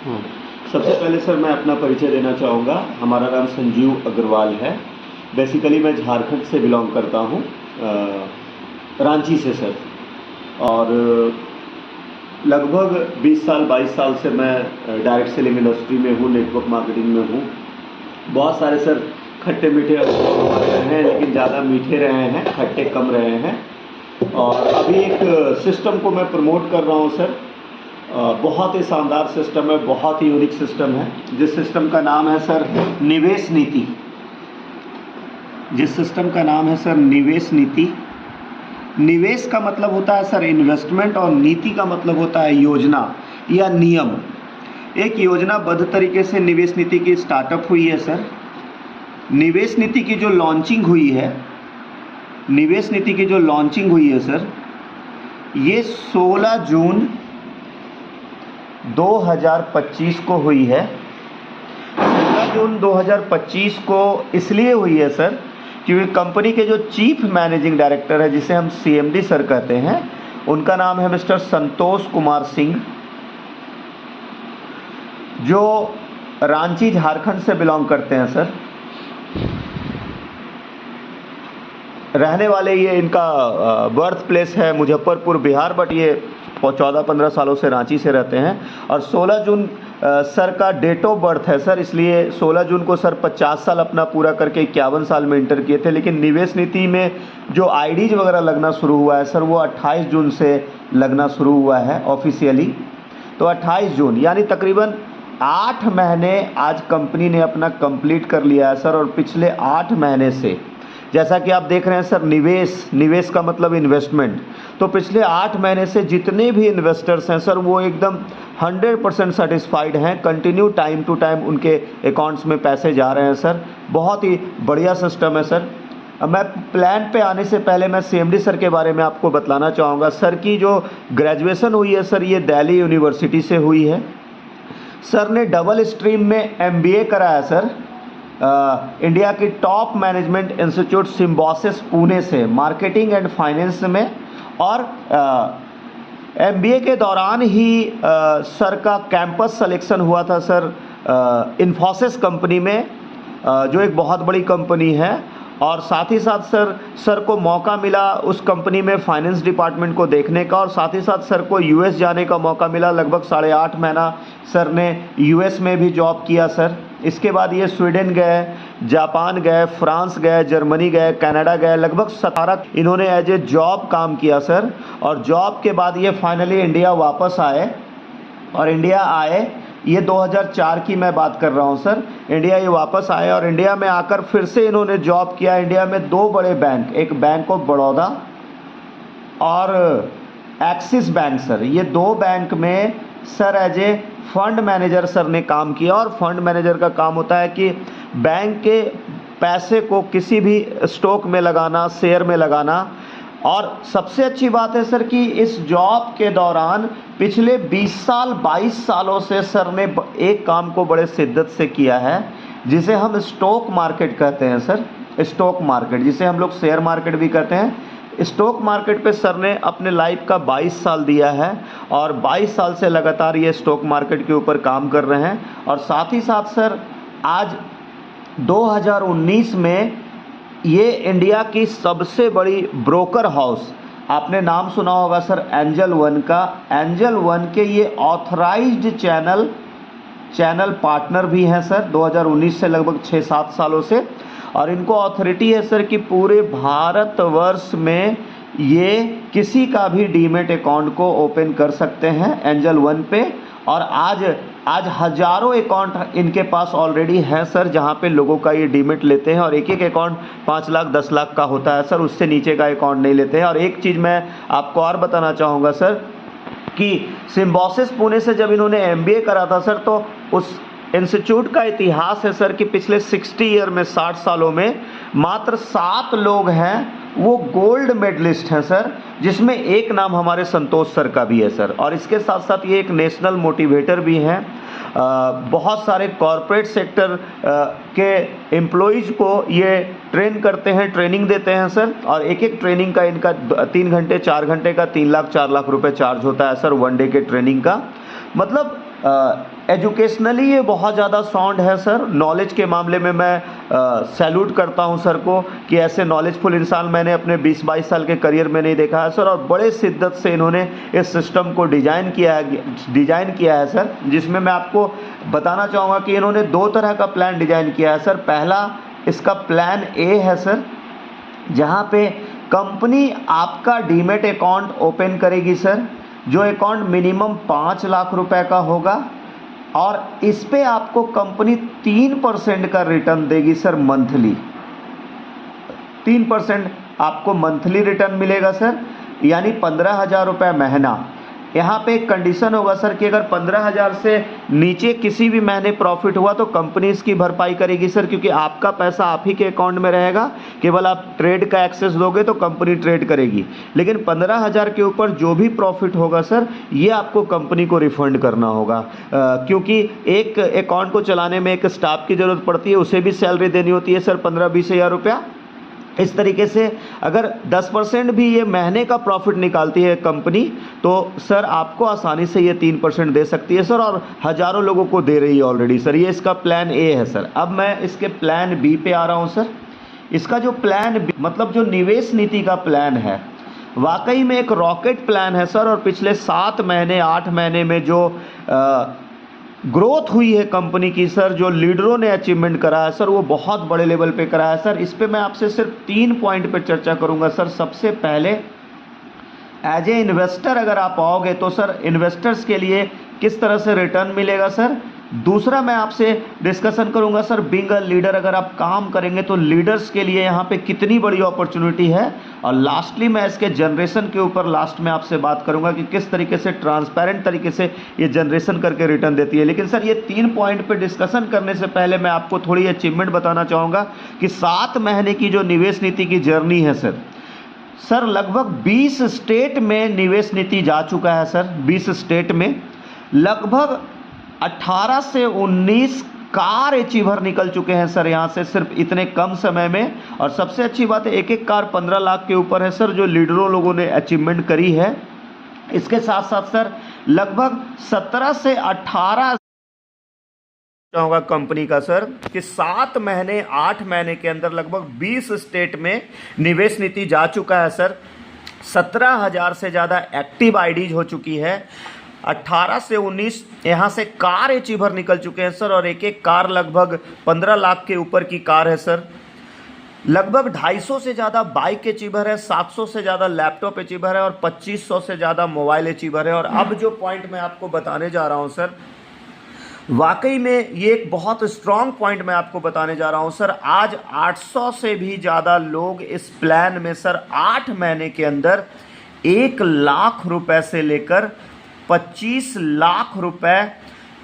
हाँ, सबसे पहले सर मैं अपना परिचय देना चाहूँगा। हमारा नाम संजीव अग्रवाल है। बेसिकली मैं झारखंड से बिलोंग करता हूँ, रांची से सर। और लगभग 20 साल 22 साल से मैं डायरेक्ट सेलिंग इंडस्ट्री में हूँ, नेटवर्क मार्केटिंग में हूँ। बहुत सारे सर खट्टे मीठे अनुभव रहे हैं, लेकिन ज़्यादा मीठे रहे हैं, खट्टे कम रहे हैं। और अभी एक सिस्टम को मैं प्रमोट कर रहा हूँ सर। बहुत ही शानदार सिस्टम है, बहुत ही यूनिक सिस्टम है। जिस सिस्टम का नाम है सर निवेश नीति। जिस सिस्टम का नाम है सर निवेश नीति। निवेश का मतलब होता है सर इन्वेस्टमेंट, और नीति का मतलब होता है योजना या नियम। एक योजनाबद्ध तरीके से निवेश नीति की स्टार्टअप हुई है सर। निवेश नीति की जो लॉन्चिंग हुई है, निवेश नीति की जो लॉन्चिंग हुई है सर, ये 16 जून 2025 को हुई है। 16 जून 2025 को इसलिए हुई है सर क्योंकि कंपनी के जो चीफ मैनेजिंग डायरेक्टर है, जिसे हम CMD सर कहते हैं, उनका नाम है मिस्टर संतोष कुमार सिंह, जो रांची झारखंड से बिलोंग करते हैं सर। रहने वाले ये इनका बर्थ प्लेस है मुजफ्फरपुर बिहार, बट ये 14-15 सालों से रांची से रहते हैं। और 16 जून सर का डेट ऑफ बर्थ है सर, इसलिए 16 जून को सर 50 साल अपना पूरा करके 51 साल में इंटर किए थे। लेकिन निवेश नीति में जो IDs वगैरह लगना शुरू हुआ है सर, वो 28 जून से लगना शुरू हुआ है ऑफिशियली। तो 28 जून यानी तकरीबन 8 महीने आज कंपनी ने अपना कंप्लीट कर लिया है सर। और पिछले 8 महीने से, जैसा कि आप देख रहे हैं सर, निवेश का मतलब इन्वेस्टमेंट। तो पिछले 8 महीने से जितने भी इन्वेस्टर्स हैं सर, वो एकदम 100% सेटिस्फाइड हैं। कंटिन्यू टाइम टू टाइम उनके अकाउंट्स में पैसे जा रहे हैं सर। बहुत ही बढ़िया सिस्टम है सर। अब मैं प्लान पे आने से पहले मैं CMD सर के बारे में आपको बतलाना चाहूँगा। सर की जो ग्रेजुएशन हुई है सर, ये दिल्ली यूनिवर्सिटी से हुई है। सर ने डबल स्ट्रीम में MBA कराया सर, इंडिया की top management institute Symbiosis Pune से, मार्केटिंग एंड फाइनेंस में। और MBA के दौरान ही सर का कैंपस सिलेक्शन हुआ था सर इन्फोसिस कंपनी में, जो एक बहुत बड़ी कंपनी है। और साथ ही साथ सर को मौका मिला उस कंपनी में फाइनेंस डिपार्टमेंट को देखने का, और साथ ही साथ सर को US जाने का मौका मिला। लगभग 8.5 महीना सर ने US में भी जॉब किया सर। इसके बाद ये स्वीडन गए, जापान गए, फ्रांस गए, जर्मनी गए, कनाडा गए। लगभग 17 इन्होंने एज ए जॉब काम किया सर। और जॉब के बाद ये फाइनली इंडिया वापस आए। और इंडिया आए, ये 2004 की मैं बात कर रहा हूँ सर। इंडिया ये वापस आए और इंडिया में आकर फिर से इन्होंने जॉब किया। इंडिया में 2 बड़े बैंक, एक बैंक ऑफ बड़ौदा और एक्सिस बैंक सर, ये 2 बैंक में sir as a fund manager sir ने काम किया। और फंड मैनेजर का काम होता है कि बैंक के पैसे को किसी भी स्टॉक में लगाना, शेयर में लगाना। और सबसे अच्छी बात है सर कि इस जॉब के दौरान पिछले 20 साल 22 सालों से सर ने एक काम को बड़े शिद्दत से किया है, जिसे हम स्टॉक मार्केट कहते हैं सर। स्टॉक मार्केट, जिसे हम लोग शेयर मार्केट भी कहते हैं। स्टॉक मार्केट पे सर ने अपने लाइफ का 22 साल दिया है, और 22 साल से लगातार ये स्टॉक मार्केट के ऊपर काम कर रहे हैं। और साथ ही साथ सर आज 2019 में ये इंडिया की सबसे बड़ी ब्रोकर हाउस, आपने नाम सुना होगा सर एंजल वन का। एंजल वन के ये ऑथराइज्ड चैनल पार्टनर भी हैं सर 2019 से, लगभग 6-7 सालों से। और इनको अथॉरिटी है सर कि पूरे भारतवर्ष में ये किसी का भी डीमेट अकाउंट को ओपन कर सकते हैं एंजल वन पे। और आज हजारों अकाउंट इनके पास ऑलरेडी हैं सर, जहां पे लोगों का ये डीमेट लेते हैं। और एक अकाउंट 5 लाख 10 लाख का होता है सर, उससे नीचे का अकाउंट नहीं लेते हैं। और एक चीज़ मैं आपको और बताना चाहूँगा सर कि सिम्बोसिस पुणे से जब इन्होंने MBA करा था सर, तो उस इंस्टीट्यूट का इतिहास है सर कि पिछले 60 ईयर में, 60 सालों में मात्र 7 लोग हैं वो गोल्ड मेडलिस्ट हैं सर, जिसमें एक नाम हमारे संतोष सर का भी है सर। और इसके साथ साथ ये एक नेशनल मोटिवेटर भी हैं। बहुत सारे कॉरपोरेट सेक्टर के एम्प्लॉइज़ को ये ट्रेन करते हैं, ट्रेनिंग देते हैं सर। और एक ट्रेनिंग का इनका 3 घंटे 4 घंटे का 3 लाख 4 लाख रुपए चार्ज होता है सर, 1 डे के ट्रेनिंग का। मतलब एजुकेशनली ये बहुत ज़्यादा साउंड है सर। नॉलेज के मामले में मैं सैल्यूट करता हूं सर को कि ऐसे नॉलेजफुल इंसान मैंने अपने 20-22 साल के करियर में नहीं देखा है सर। और बड़े शिद्दत से इन्होंने इस सिस्टम को डिज़ाइन किया है सर, जिसमें मैं आपको बताना चाहूँगा कि इन्होंने 2 तरह का प्लान डिज़ाइन किया है सर। पहला इसका प्लान ए है सर, जहाँ पे कंपनी आपका डीमेट अकाउंट ओपन करेगी सर, जो अकाउंट मिनिमम 5 लाख रुपए का होगा, और इस पे आपको कंपनी 3% का रिटर्न देगी सर मंथली। 3% आपको मंथली रिटर्न मिलेगा सर, यानी 15,000 रुपये महीना। यहाँ पे एक कंडीशन होगा सर कि अगर 15,000 से नीचे किसी भी महीने प्रॉफिट हुआ तो कंपनी इसकी भरपाई करेगी सर, क्योंकि आपका पैसा आप ही के अकाउंट में रहेगा। केवल आप ट्रेड का एक्सेस दोगे तो कंपनी ट्रेड करेगी, लेकिन 15,000 के ऊपर जो भी प्रॉफिट होगा सर, ये आपको कंपनी को रिफंड करना होगा, क्योंकि एक अकाउंट को चलाने में एक स्टाफ की ज़रूरत पड़ती है, उसे भी सैलरी देनी होती है सर 15-20 हज़ार रुपया। इस तरीके से अगर 10% भी ये महीने का प्रॉफिट निकालती है कंपनी, तो सर आपको आसानी से ये 3% दे सकती है सर, और हज़ारों लोगों को दे रही है ऑलरेडी सर। ये इसका प्लान ए है सर। अब मैं इसके प्लान बी पे आ रहा हूँ सर। इसका जो प्लान बी, मतलब जो निवेश नीति का प्लान है, वाकई में एक रॉकेट प्लान है सर। और पिछले 7 महीने 8 महीने में जो ग्रोथ हुई है कंपनी की सर, जो लीडरों ने अचीवमेंट करा है सर, वो बहुत बड़े लेवल पे करा है सर। इस पे मैं आपसे सिर्फ 3 पॉइंट पे चर्चा करूंगा सर। सबसे पहले, एज ए इन्वेस्टर अगर आप आओगे तो सर इन्वेस्टर्स के लिए किस तरह से रिटर्न मिलेगा सर। दूसरा मैं आपसे डिस्कशन करूंगा सर, बीइंग अ लीडर अगर आप काम करेंगे तो लीडर्स के लिए यहाँ पे कितनी बड़ी अपॉर्चुनिटी है। और लास्टली मैं इसके जनरेशन के ऊपर लास्ट में आपसे बात करूंगा कि किस तरीके से ट्रांसपेरेंट तरीके से ये जनरेशन करके रिटर्न देती है। लेकिन सर ये 3 पॉइंट पे डिस्कशन करने से पहले मैं आपको थोड़ी अचीवमेंट बताना चाहूँगा कि 7 महीने की जो निवेश नीति की जर्नी है सर लगभग 20 स्टेट में निवेश नीति जा चुका है सर। 20 स्टेट में लगभग 18 से 19 कार अचीवर निकल चुके हैं सर यहाँ से, सिर्फ इतने कम समय में। और सबसे अच्छी बात है, एक कार 15 लाख के ऊपर है सर, जो लीडरों लोगों ने अचीवमेंट करी है। इसके साथ साथ सर लगभग 17 से 18 होगा कंपनी का सर कि 7 महीने 8 महीने के अंदर लगभग 20 स्टेट में निवेश नीति जा चुका है सर। 17,000 से ज़्यादा एक्टिव आईडीज हो चुकी है। 18 से 19 यहाँ से कार अचीवर निकल चुके हैं सर, और एक कार लगभग 15 लाख के ऊपर की कार है सर। लगभग 250 से ज़्यादा बाइक अचीवर है, 700 से ज़्यादा लैपटॉप अचीवर है, और 2500 से ज़्यादा मोबाइल अचीवर है। और अब जो पॉइंट मैं आपको बताने जा रहा हूँ सर, वाकई में ये एक बहुत स्ट्रॉन्ग पॉइंट मैं आपको बताने जा रहा हूँ सर। आज 800 से भी ज़्यादा लोग इस प्लान में सर 8 महीने के अंदर 1 लाख रुपए से लेकर 25 लाख रुपए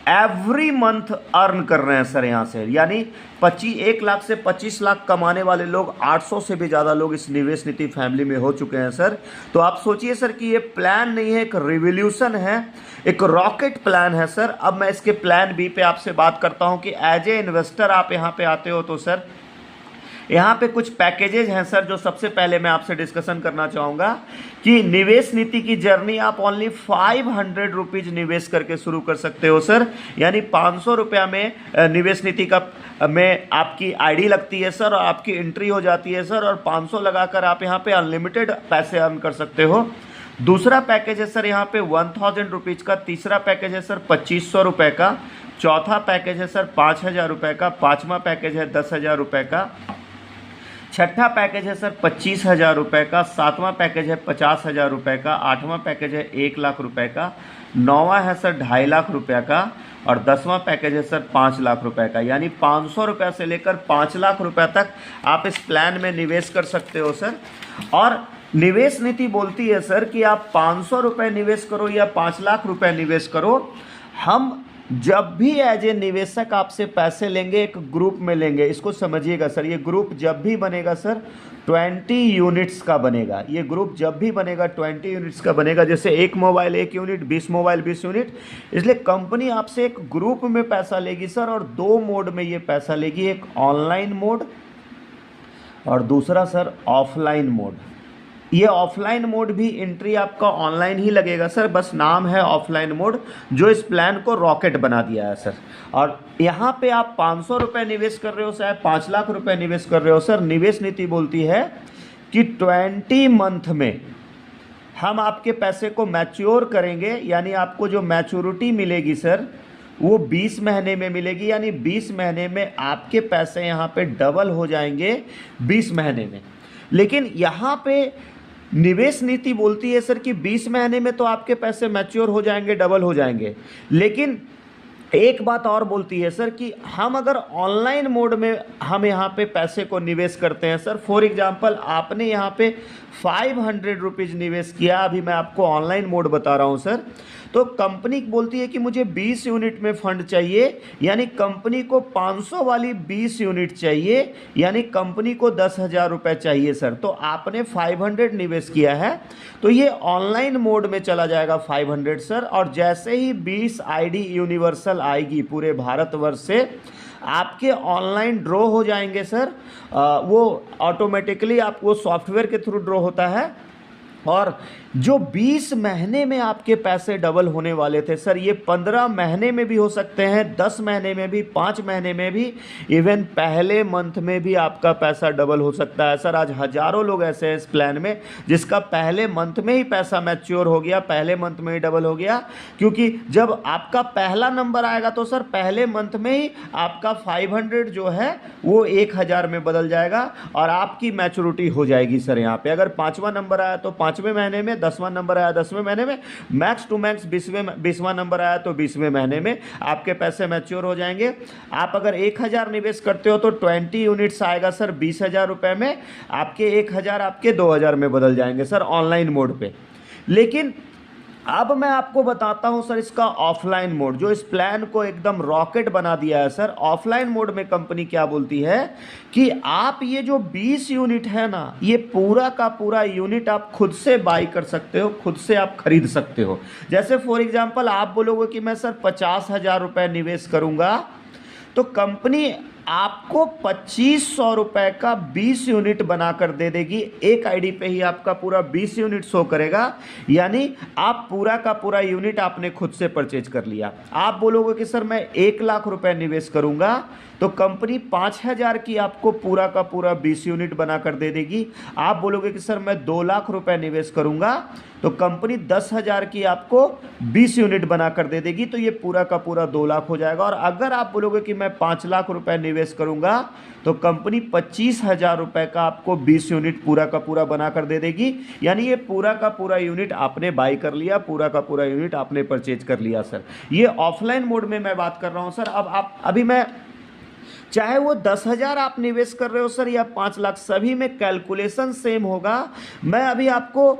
एवरी मंथ अर्न कर रहे हैं सर यहाँ से। यानी 1 लाख से 25 लाख कमाने वाले लोग 800 से भी ज़्यादा लोग इस निवेश नीति फैमिली में हो चुके हैं सर। तो आप सोचिए सर कि ये प्लान नहीं है, एक रिवोल्यूशन है, एक रॉकेट प्लान है सर। अब मैं इसके प्लान बी पे आपसे बात करता हूँ कि एज ए इन्वेस्टर आप यहाँ पे आते हो तो सर यहाँ पे कुछ पैकेजेज हैं सर, जो सबसे पहले मैं आपसे डिस्कशन करना चाहूँगा कि निवेश नीति की जर्नी आप ओनली 500 रुपीज़ निवेश करके शुरू कर सकते हो सर। यानी 500 रुपया में निवेश नीति का में आपकी आईडी लगती है सर, और आपकी एंट्री हो जाती है सर, और 500 लगाकर आप यहाँ पे अनलिमिटेड पैसे अर्न कर सकते हो। दूसरा पैकेज है सर यहाँ पे 1000 रुपीज़ का। तीसरा पैकेज है सर 2500 रुपये का। चौथा पैकेज है सर 5000 रुपये का। पाँचवा पैकेज है 10,000 रुपये का। छठा पैकेज है सर 25,000 रुपये का। सातवां पैकेज है 50,000 रुपये का। आठवां पैकेज है 1 लाख रुपये का। नौवां है सर 2.5 लाख रुपये का। और 10वां पैकेज है सर 5 लाख रुपए का। यानी 500 रुपये से लेकर 5 लाख रुपए तक आप इस प्लान में निवेश कर सकते हो सर। और निवेश नीति बोलती है सर कि आप 500 रुपये निवेश करो या 5 लाख रुपए निवेश करो, हम जब भी एज ए निवेशक आपसे पैसे लेंगे एक ग्रुप में लेंगे। इसको समझिएगा सर, ये ग्रुप जब भी बनेगा सर 20 यूनिट्स का बनेगा। ये ग्रुप जब भी बनेगा 20 यूनिट्स का बनेगा। जैसे 1 मोबाइल 1 यूनिट, 20 मोबाइल 20 यूनिट। इसलिए कंपनी आपसे एक ग्रुप में पैसा लेगी सर, और 2 मोड में ये पैसा लेगी, एक ऑनलाइन मोड और दूसरा सर ऑफलाइन मोड। ये ऑफलाइन मोड भी एंट्री आपका ऑनलाइन ही लगेगा सर, बस नाम है ऑफलाइन मोड, जो इस प्लान को रॉकेट बना दिया है सर। और यहाँ पे आप 500 रुपये निवेश कर रहे हो चाहे 5 लाख रुपए निवेश कर रहे हो सर, निवेश नीति बोलती है कि 20 मंथ में हम आपके पैसे को मैच्योर करेंगे, यानी आपको जो मैच्योरिटी मिलेगी सर वो 20 महीने में मिलेगी, यानी 20 महीने में आपके पैसे यहाँ पे डबल हो जाएंगे 20 महीने में। लेकिन यहाँ पे निवेश नीति बोलती है सर कि 20 महीने में तो आपके पैसे मैच्योर हो जाएंगे, डबल हो जाएंगे, लेकिन एक बात और बोलती है सर कि हम अगर ऑनलाइन मोड में हम यहाँ पे पैसे को निवेश करते हैं सर, फॉर एग्जांपल आपने यहाँ पे 500 रुपीज़ निवेश किया, अभी मैं आपको ऑनलाइन मोड बता रहा हूँ सर, तो कंपनी बोलती है कि मुझे 20 यूनिट में फंड चाहिए, यानी कंपनी को 500 वाली 20 यूनिट चाहिए, यानी कंपनी को 10,000 रुपये चाहिए सर। तो आपने 500 निवेश किया है तो ये ऑनलाइन मोड में चला जाएगा 500 सर, और जैसे ही 20 आईडी यूनिवर्सल आएगी पूरे भारतवर्ष से, आपके ऑनलाइन ड्रॉ हो जाएंगे सर। वो ऑटोमेटिकली आप वो सॉफ्टवेयर के थ्रू ड्रॉ होता है, और जो 20 महीने में आपके पैसे डबल होने वाले थे सर, ये 15 महीने में भी हो सकते हैं, 10 महीने में भी, 5 महीने में भी, इवन पहले मंथ में भी आपका पैसा डबल हो सकता है सर। आज हज़ारों लोग ऐसे हैं इस प्लान में जिसका पहले मंथ में ही पैसा मैच्योर हो गया, पहले मंथ में ही डबल हो गया, क्योंकि जब आपका पहला नंबर आएगा तो सर पहले मंथ में ही आपका 500 जो है वो 1000 में बदल जाएगा और आपकी मैच्योरिटी हो जाएगी सर। यहाँ पे अगर 5वां नंबर आया तो 5वें महीने में, 10वां नंबर आया 10वें महीने में, मैक्स टू मैक्स 20वां नंबर आया तो 20वें महीने में आपके पैसे मैच्योर हो जाएंगे। आप अगर 1000 निवेश करते हो तो 20 यूनिट्स आएगा सर 20,000 रुपये में, आपके 1000 आपके 2000 में बदल जाएंगे सर ऑनलाइन मोड पे। लेकिन अब मैं आपको बताता हूं सर इसका ऑफलाइन मोड, जो इस प्लान को एकदम रॉकेट बना दिया है सर। ऑफलाइन मोड में कंपनी क्या बोलती है कि आप ये जो 20 यूनिट है ना, ये पूरा का पूरा यूनिट आप खुद से बाई कर सकते हो, खुद से आप खरीद सकते हो। जैसे फॉर एग्जांपल आप बोलोगे कि मैं सर 50,000 रुपये निवेश करूंगा, तो कंपनी आपको 2500 रुपये का 20 यूनिट बनाकर दे देगी। एक आईडी पे ही आपका पूरा 20 यूनिट शो करेगा, यानी आप पूरा का पूरा यूनिट आपने खुद से परचेज कर लिया। आप बोलोगे कि सर मैं 1 लाख रुपए निवेश करूंगा, तो कंपनी 5000 की आपको पूरा का पूरा 20 यूनिट बनाकर दे देगी। आप बोलोगे कि सर मैं 2 लाख रुपए निवेश करूंगा, तो कंपनी 10,000 की आपको 20 यूनिट बनाकर दे देगी, तो ये पूरा का पूरा 2 लाख हो जाएगा। और अगर आप बोलोगे कि मैं 5 लाख रुपए निवेश करूंगा, तो कंपनी 25,000 रुपये का आपको 20 यूनिट पूरा का पूरा बनाकर दे देगी, यानी ये पूरा का पूरा यूनिट आपने बाई कर लिया, पूरा का पूरा यूनिट आपने परचेज कर लिया सर। ये ऑफलाइन मोड में मैं बात कर रहा हूँ सर। अब आप अभी मैं चाहे वो 10,000 आप निवेश कर रहे हो सर या 5 लाख, सभी में कैलकुलेशन सेम होगा। मैं अभी आपको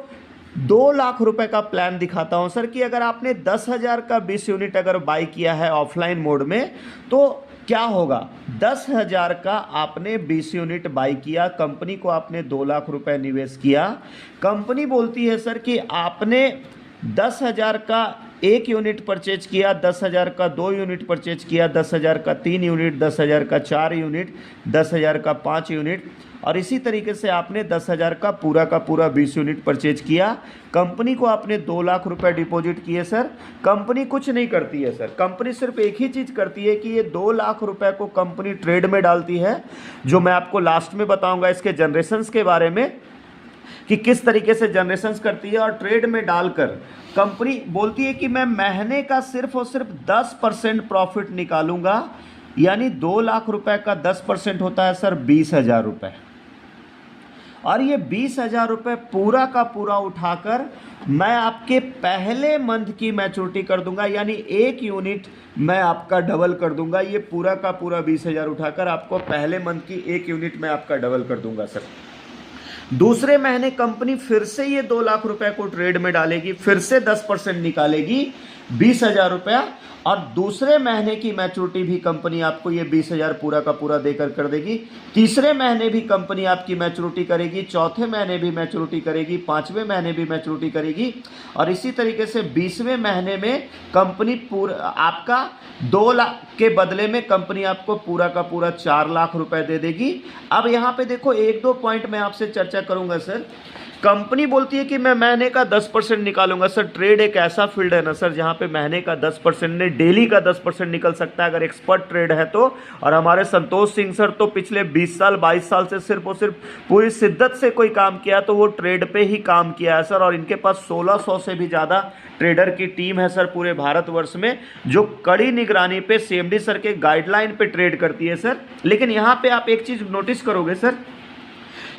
2 लाख रुपए का प्लान दिखाता हूं सर कि अगर आपने 10,000 का 20 यूनिट अगर बाई किया है ऑफलाइन मोड में, तो क्या होगा। 10,000 का आपने 20 यूनिट बाई किया, कंपनी को आपने 2 लाख रुपए निवेश किया। कंपनी बोलती है सर कि आपने 10,000 का 1 यूनिट परचेज किया, 10,000 का 2 यूनिट परचेज किया, 10,000 का 3 यूनिट, 10,000 का 4 यूनिट, 10,000 का 5 यूनिट, और इसी तरीके से आपने 10,000 का पूरा 20 यूनिट परचेज किया। कंपनी को आपने 2 लाख रुपए डिपॉजिट किए सर। कंपनी कुछ नहीं करती है सर, कंपनी सिर्फ एक ही चीज़ करती है कि ये 2 लाख रुपए को कंपनी ट्रेड में डालती है, जो मैं आपको लास्ट में बताऊंगा इसके जनरेशन्स के बारे में कि किस तरीके से जनरेशन्स करती है। और ट्रेड में डालकर कंपनी बोलती है कि मैं महीने का सिर्फ और सिर्फ 10% प्रॉफिट निकालूंगा, यानी 2 लाख रुपए का 10% होता है सर 20,000 रुपये। और ये 20,000 रुपये पूरा का पूरा उठाकर मैं आपके पहले मंथ की मैच्योरिटी कर दूंगा, यानी 1 यूनिट मैं आपका डबल कर दूंगा। ये पूरा का पूरा 20,000 उठाकर आपको पहले मंथ की 1 यूनिट मैं आपका डबल कर दूंगा सर। दूसरे महीने कंपनी फिर से ये 2 लाख रुपए को ट्रेड में डालेगी, फिर से 10% निकालेगी 20,000 रुपया, और दूसरे महीने की मैच्योरिटी भी कंपनी आपको ये 20,000 पूरा का पूरा देकर कर देगी। तीसरे महीने भी कंपनी आपकी मैच्योरिटी करेगी, चौथे महीने भी मैच्योरिटी करेगी, 5वें महीने भी मैच्योरिटी करेगी, और इसी तरीके से 20वें महीने में कंपनी पूरा आपका 2 लाख के बदले में कंपनी आपको पूरा का पूरा 4 लाख रुपए दे देगी। अब यहाँ पे देखो 1-2 पॉइंट मैं आपसे चर्चा करूँगा सर कंपनी बोलती है कि मैं महीने का 10% निकालूंगा। सर ट्रेड एक ऐसा फील्ड है ना सर जहां पे महीने का 10% नहीं, डेली का 10% निकल सकता है अगर एक्सपर्ट ट्रेड है तो। और हमारे संतोष सिंह सर तो पिछले 20 साल 22 साल से सिर्फ और सिर्फ पूरी शिद्दत से कोई काम किया तो वो ट्रेड पे ही काम किया है सर। और इनके पास 1600 से भी ज़्यादा ट्रेडर की टीम है सर पूरे भारतवर्ष में, जो कड़ी निगरानी पे सीएमडी सर के गाइडलाइन पे ट्रेड करती है सर। लेकिन यहाँ पे आप एक चीज़ नोटिस करोगे सर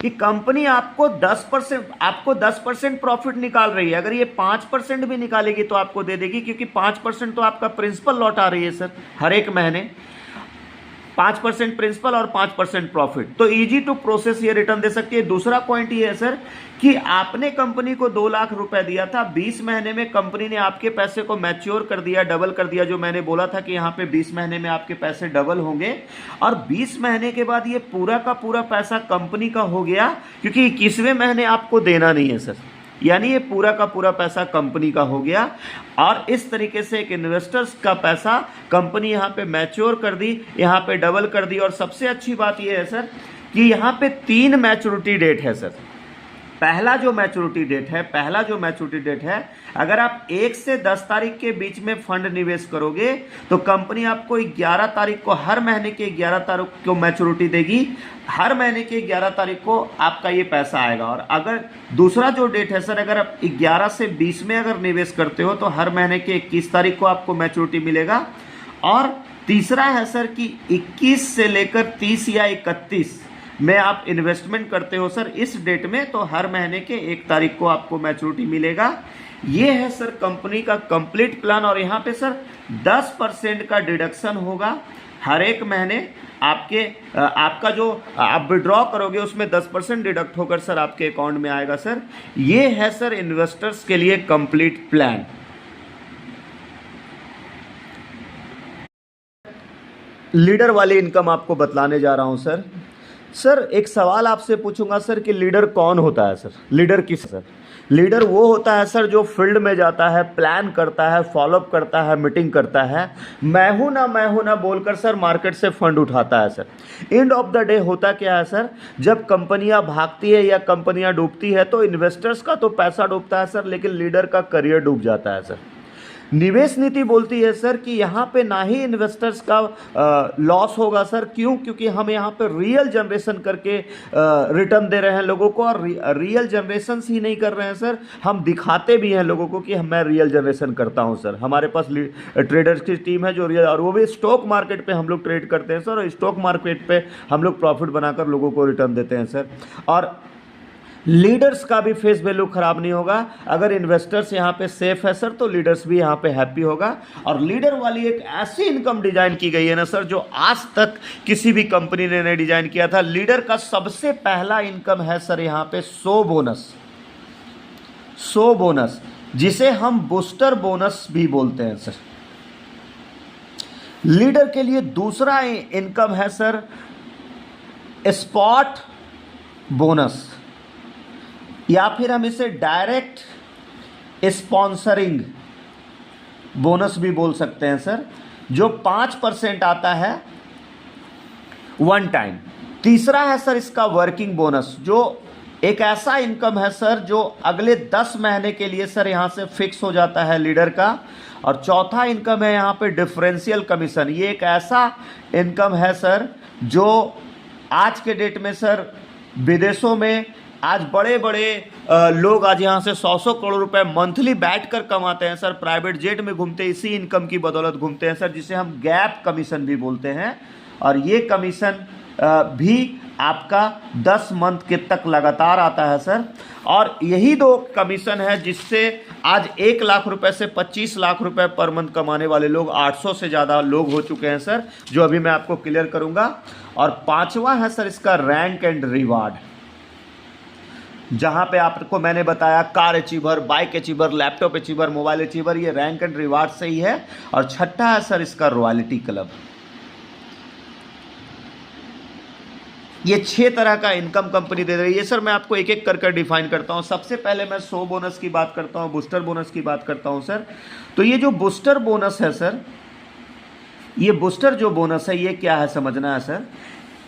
कि कंपनी आपको 10% प्रॉफिट निकाल रही है। अगर ये 5% भी निकालेगी तो आपको दे देगी, क्योंकि 5% तो आपका प्रिंसिपल लौटा रही है सर हर एक महीने। 5% प्रिंसिपल और 5% प्रॉफिट, तो इजी टू प्रोसेस ये रिटर्न दे सकती है। दूसरा पॉइंट ये है सर कि आपने कंपनी को 2 लाख रुपए दिया था, 20 महीने में कंपनी ने आपके पैसे को मैच्योर कर दिया, डबल कर दिया। जो मैंने बोला था कि यहाँ पे 20 महीने में आपके पैसे डबल होंगे, और 20 महीने के बाद ये पूरा का पूरा पैसा कंपनी का हो गया, क्योंकि 21वें महीने आपको देना नहीं है सर, यानी ये पूरा का पूरा पैसा कंपनी का हो गया। और इस तरीके से एक इन्वेस्टर्स का पैसा कंपनी यहाँ पे मैच्योर कर दी, यहाँ पे डबल कर दी। और सबसे अच्छी बात ये है सर कि यहाँ पे 3 मैच्योरिटी डेट है सर। पहला जो मैच्योरिटी डेट है, अगर आप 1 से 10 तारीख के बीच में फंड निवेश करोगे तो कंपनी आपको 11 तारीख को, हर महीने के 11 तारीख को मैच्योरिटी देगी। हर महीने के 11 तारीख को आपका ये पैसा आएगा। और अगर दूसरा जो डेट है सर, अगर आप 11 से 20 में अगर निवेश करते हो तो हर महीने के 21 तारीख को आपको मैच्योरिटी मिलेगा। और तीसरा है सर कि 21 से लेकर 30 या 31 में आप इन्वेस्टमेंट करते हो सर इस डेट में, तो हर महीने के 1 तारीख को आपको मैच्योरिटी मिलेगा। ये है सर कंपनी का कंप्लीट प्लान। और यहाँ पे सर 10% का डिडक्शन होगा हर एक महीने। आपका जो आप विड्रॉ करोगे उसमें 10% डिडक्ट होकर सर आपके अकाउंट में आएगा सर। ये है सर इन्वेस्टर्स के लिए कंप्लीट प्लान। लीडर वाली इनकम आपको बतलाने जा रहा हूं सर। सर एक सवाल आपसे पूछूंगा सर कि लीडर कौन होता है सर? लीडर किस सर? लीडर वो होता है सर जो फील्ड में जाता है, प्लान करता है, फॉलोअप करता है, मीटिंग करता है, मैं हूं ना बोलकर सर मार्केट से फंड उठाता है sir. End of the day होता क्या है सर, जब कंपनियां भागती है या कंपनियां डूबती है तो इन्वेस्टर्स का तो पैसा डूबता है सर, लेकिन लीडर का करियर डूब जाता है सर। निवेश नीति बोलती है सर कि यहाँ पे ना ही इन्वेस्टर्स का लॉस होगा सर। क्यों? क्योंकि हम यहाँ पे रियल जनरेशन करके रिटर्न दे रहे हैं लोगों को। और रियल जनरेशन ही नहीं कर रहे हैं सर, हम दिखाते भी हैं लोगों को कि मैं रियल जनरेशन करता हूँ सर। हमारे पास ट्रेडर्स की टीम है जो रियल, और वो भी स्टॉक मार्केट पे हम लोग ट्रेड करते हैं सर, और स्टॉक मार्केट पे हम लोग प्रॉफिट बनाकर लोगों को रिटर्न देते हैं सर। और लीडर्स का भी फेस वैल्यू खराब नहीं होगा। अगर इन्वेस्टर्स यहाँ पे सेफ है सर तो लीडर्स भी यहाँ पे हैप्पी होगा। और लीडर वाली एक ऐसी इनकम डिजाइन की गई है ना सर जो आज तक किसी भी कंपनी ने नहीं डिजाइन किया था। लीडर का सबसे पहला इनकम है सर यहाँ पे 100 बोनस, जिसे हम बूस्टर बोनस भी बोलते हैं सर। लीडर के लिए दूसरा इनकम है सर स्पॉट बोनस, या फिर हम इसे डायरेक्ट स्पॉन्सरिंग बोनस भी बोल सकते हैं सर, जो 5% आता है वन टाइम। तीसरा है सर इसका वर्किंग बोनस, जो एक ऐसा इनकम है सर जो अगले 10 महीने के लिए सर यहाँ से फिक्स हो जाता है लीडर का। और चौथा इनकम है यहाँ पे डिफरेंशियल कमीशन। ये एक ऐसा इनकम है सर जो आज के डेट में सर विदेशों में आज बड़े बड़े लोग आज यहाँ से 100 करोड़ रुपए मंथली बैठकर कमाते हैं सर, प्राइवेट जेट में घूमते, इसी इनकम की बदौलत घूमते हैं सर, जिसे हम गैप कमीशन भी बोलते हैं। और ये कमीशन भी आपका 10 मंथ के तक लगातार आता है सर। और यही 2 कमीशन है जिससे आज 1 लाख रुपए से 25 लाख रुपए पर मंथ कमाने वाले लोग 800 से ज़्यादा लोग हो चुके हैं सर, जो अभी मैं आपको क्लियर करूँगा। और 5वां है सर इसका रैंक एंड रिवार्ड, जहां पे आपको मैंने बताया car achiever, bike achiever, laptop achiever, mobile achiever, ये रैंक एंड रिवार्ड से ही है। और छठा है सर इसका रॉयल्टी क्लब। ये 6 तरह का इनकम कंपनी दे रही है सर। मैं आपको एक एक कर डिफाइन करता हूं। सबसे पहले मैं 100 बोनस की बात करता हूं, बूस्टर बोनस की बात करता हूं सर। तो ये जो बूस्टर बोनस है सर, ये बूस्टर जो बोनस है ये क्या है समझना है सर।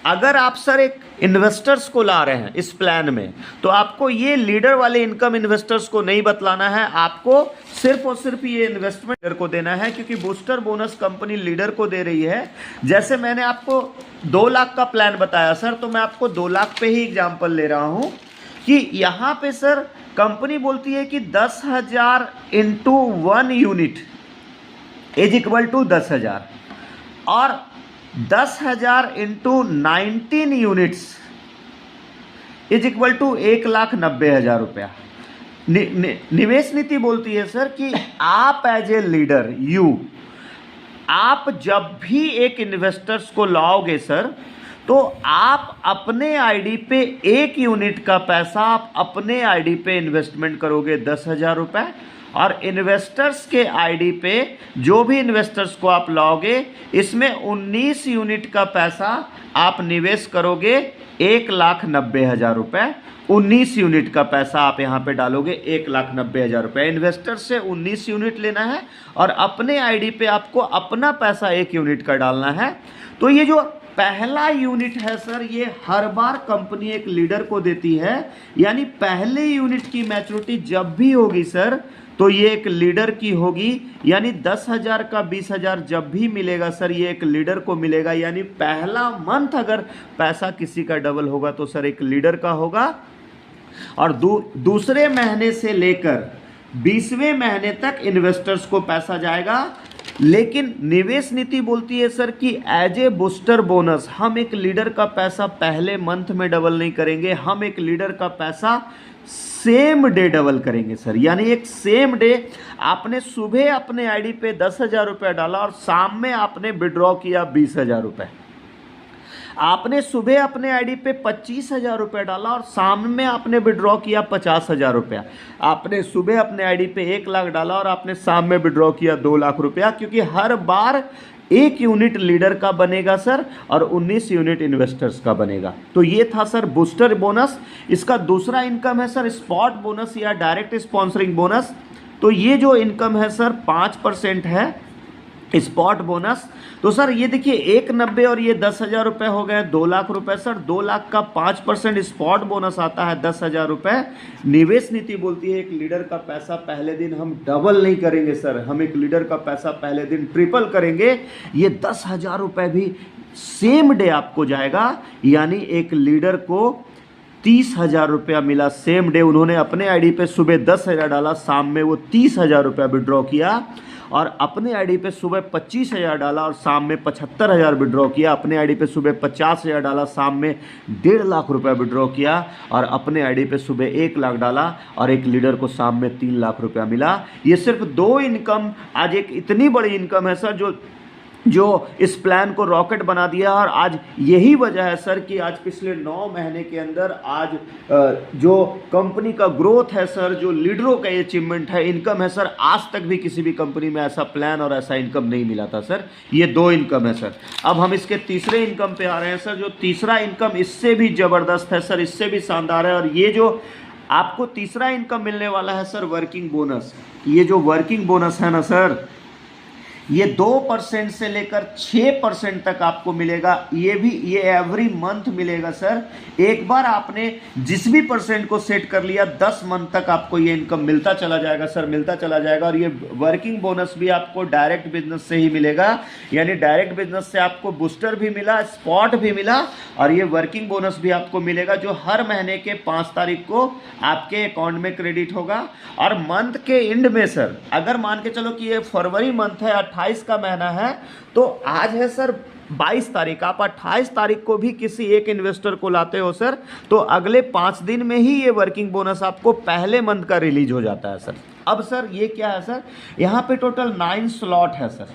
अगर आप सर एक इन्वेस्टर्स को ला रहे हैं इस प्लान में, तो आपको ये लीडर वाले इनकम इन्वेस्टर्स को नहीं बतलाना है, आपको सिर्फ और सिर्फ ये इन्वेस्टमेंट लीडर को देना है, क्योंकि बूस्टर बोनस कंपनी लीडर को दे रही है। जैसे मैंने आपको 2 लाख का प्लान बताया सर, तो मैं आपको 2 लाख पे ही एग्जाम्पल ले रहा हूँ कि यहाँ पे सर कंपनी बोलती है कि 10,000 into 1 unit is equal to 10,000 और 10,000 into 19 units is equal to 1,90,000 रुपया। निवेश नीति बोलती है सर कि आप एज ए लीडर आप जब भी एक इन्वेस्टर्स को लाओगे सर, तो आप अपने आईडी पे 1 यूनिट का पैसा आप अपने आईडी पे इन्वेस्टमेंट करोगे 10,000 रुपये, और इन्वेस्टर्स के आईडी पे जो भी इन्वेस्टर्स को आप लाओगे इसमें 19 यूनिट का पैसा आप निवेश करोगे 1,90,000 रुपये। 19 यूनिट का पैसा आप यहाँ पे डालोगे 1,90,000 रुपये। इन्वेस्टर से 19 यूनिट लेना है और अपने आईडी पे आपको अपना पैसा 1 यूनिट का डालना है। तो ये जो पहला यूनिट है सर, ये हर बार कंपनी एक लीडर को देती है, यानी पहले यूनिट की मैच्योरिटी जब भी होगी सर, तो ये एक लीडर की होगी, यानी 10,000 का 20,000 जब भी मिलेगा सर, ये एक लीडर को मिलेगा। यानी पहला मंथ अगर पैसा किसी का डबल होगा तो सर एक लीडर का होगा, और दूसरे महीने से लेकर 20वें महीने तक इन्वेस्टर्स को पैसा जाएगा। लेकिन निवेश नीति बोलती है सर कि एज ए बूस्टर बोनस हम एक लीडर का पैसा पहले मंथ में डबल नहीं करेंगे, हम एक लीडर का पैसा सेम डे डबल करेंगे सर। यानी एक सेम डे आपने सुबह अपने आईडी पे 10,000 रुपया डाला और शाम में आपने विड्रॉ किया 20,000 रुपये। आपने सुबह अपने आईडी पे 25,000 रुपये डाला और शाम में आपने विड्रॉ किया 50,000 रुपया। आपने सुबह अपने आईडी पे 1 लाख डाला और आपने शाम में विड्रॉ किया 2 लाख रुपया, क्योंकि हर बार 1 यूनिट लीडर का बनेगा सर और 19 यूनिट इन्वेस्टर्स का बनेगा। तो ये था सर बूस्टर बोनस। इसका दूसरा इनकम है सर स्पॉट बोनस या डायरेक्ट स्पॉन्सरिंग बोनस। तो ये जो इनकम है सर 5% है स्पॉट बोनस। तो सर ये देखिए 1,90 और ये 10,000 रुपये हो गए 2 लाख रुपए सर। 2 लाख का 5% स्पॉट बोनस आता है 10,000 रुपये। निवेश नीति बोलती है एक लीडर का पैसा पहले दिन हम डबल नहीं करेंगे सर, हम एक लीडर का पैसा पहले दिन ट्रिपल करेंगे। ये 10,000 रुपये भी सेम डे आपको जाएगा, यानी एक लीडर को 30,000 रुपया मिला सेम डे। उन्होंने अपने आईडी पे सुबह 10,000 डाला, शाम में वो 30,000 रुपया विड्रॉ किया, और अपने आईडी पे सुबह 25,000 डाला और शाम में 75,000 विड्रॉ किया। अपने आईडी पे सुबह 50,000 डाला, शाम में 1.5 लाख रुपया विड्रॉ किया, और अपने आईडी पे सुबह 1 लाख डाला और एक लीडर को शाम में 3 लाख रुपया मिला। ये सिर्फ 2 इनकम आज एक इतनी बड़ी इनकम है सर जो इस प्लान को रॉकेट बना दिया। और आज यही वजह है सर कि आज पिछले 9 महीने के अंदर आज जो कंपनी का ग्रोथ है सर, जो लीडरों का अचीवमेंट है, इनकम है सर, आज तक भी किसी भी कंपनी में ऐसा प्लान और ऐसा इनकम नहीं मिला था सर। ये 2 इनकम है सर। अब हम इसके तीसरे इनकम पे आ रहे हैं सर। जो तीसरा इनकम इससे भी ज़बरदस्त है सर, इससे भी शानदार है। और ये जो आपको तीसरा इनकम मिलने वाला है सर वर्किंग बोनस। ये जो वर्किंग बोनस है ना सर, ये 2% से लेकर 6% तक आपको मिलेगा। ये एवरी मंथ मिलेगा सर। एक बार आपने जिस भी परसेंट को सेट कर लिया 10 मंथ तक आपको ये इनकम मिलता चला जाएगा सर, मिलता चला जाएगा। और ये वर्किंग बोनस भी आपको डायरेक्ट बिजनेस से ही मिलेगा, यानी डायरेक्ट बिजनेस से आपको बूस्टर भी मिला, स्पॉट भी मिला, और ये वर्किंग बोनस भी आपको मिलेगा, जो हर महीने के 5 तारीख को आपके अकाउंट में क्रेडिट होगा। और मंथ के एंड में सर, अगर मान के चलो कि ये फरवरी मंथ है, 28 का महीना है, तो आज है सर 22 तारीख। आप 28 तारीख को भी किसी एक इन्वेस्टर को लाते हो सर, तो अगले 5 दिन में ही ये वर्किंग बोनस आपको पहले मंथ का रिलीज हो जाता है सर। अब सर ये क्या है सर, यहाँ पे टोटल 9 स्लॉट है सर।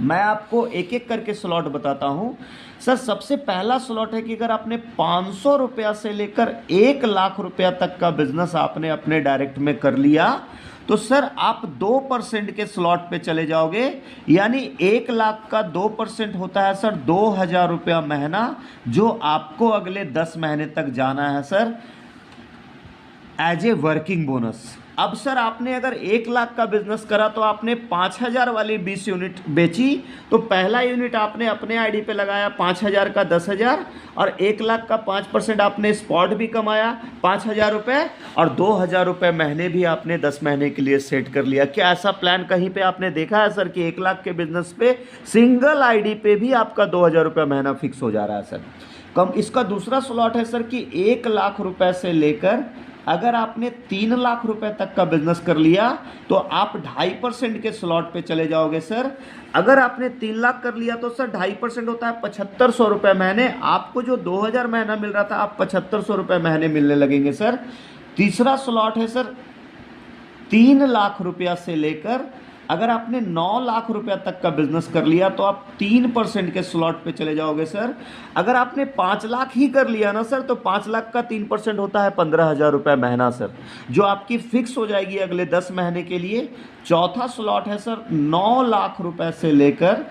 मैं आपको एक एक करके स्लॉट बताता हूँ सर। सबसे पहला स्लॉट है कि अगर आपने 500 रुपया से लेकर 1 लाख रुपया तक का बिजनेस आपने अपने डायरेक्ट में कर लिया, तो सर आप 2% के स्लॉट पे चले जाओगे। यानी 1 लाख का 2% होता है सर 2,000 रुपया महीना, जो आपको अगले 10 महीने तक जाना है sir as a working bonus. अब सर आपने अगर 1 लाख का बिजनेस करा तो आपने 5,000 वाली 20 यूनिट बेची, तो पहला यूनिट आपने अपने आईडी पे लगाया 5,000 का 10,000, और 1 लाख का 5% आपने स्पॉट भी कमाया 5,000 रुपये, और 2,000 रुपये महीने भी आपने 10 महीने के लिए सेट कर लिया। क्या ऐसा प्लान कहीं पे आपने देखा है सर कि 1 लाख के बिजनेस पे सिंगल आईडी पे भी आपका 2,000 रुपये महीना फिक्स हो जा रहा है सर? कम इसका दूसरा स्लॉट है सर कि 1 लाख रुपए से लेकर अगर आपने 3 लाख रुपए तक का बिजनेस कर लिया तो आप 2.5% के स्लॉट पे चले जाओगे सर। अगर आपने 3 लाख कर लिया तो सर 2.5% होता है 7,500 रुपये महीने। आपको जो 2,000 महीना मिल रहा था आप 7,500 रुपये महीने मिलने लगेंगे सर। तीसरा स्लॉट है सर 3 लाख रुपया से लेकर अगर आपने 9 लाख रुपया तक का बिजनेस कर लिया तो आप 3% के स्लॉट पे चले जाओगे सर। अगर आपने 5 लाख ही कर लिया ना सर तो 5 लाख का 3% होता है 15,000 रुपये महीना सर, जो आपकी फिक्स हो जाएगी अगले 10 महीने के लिए। चौथा स्लॉट है सर 9 लाख रुपए से लेकर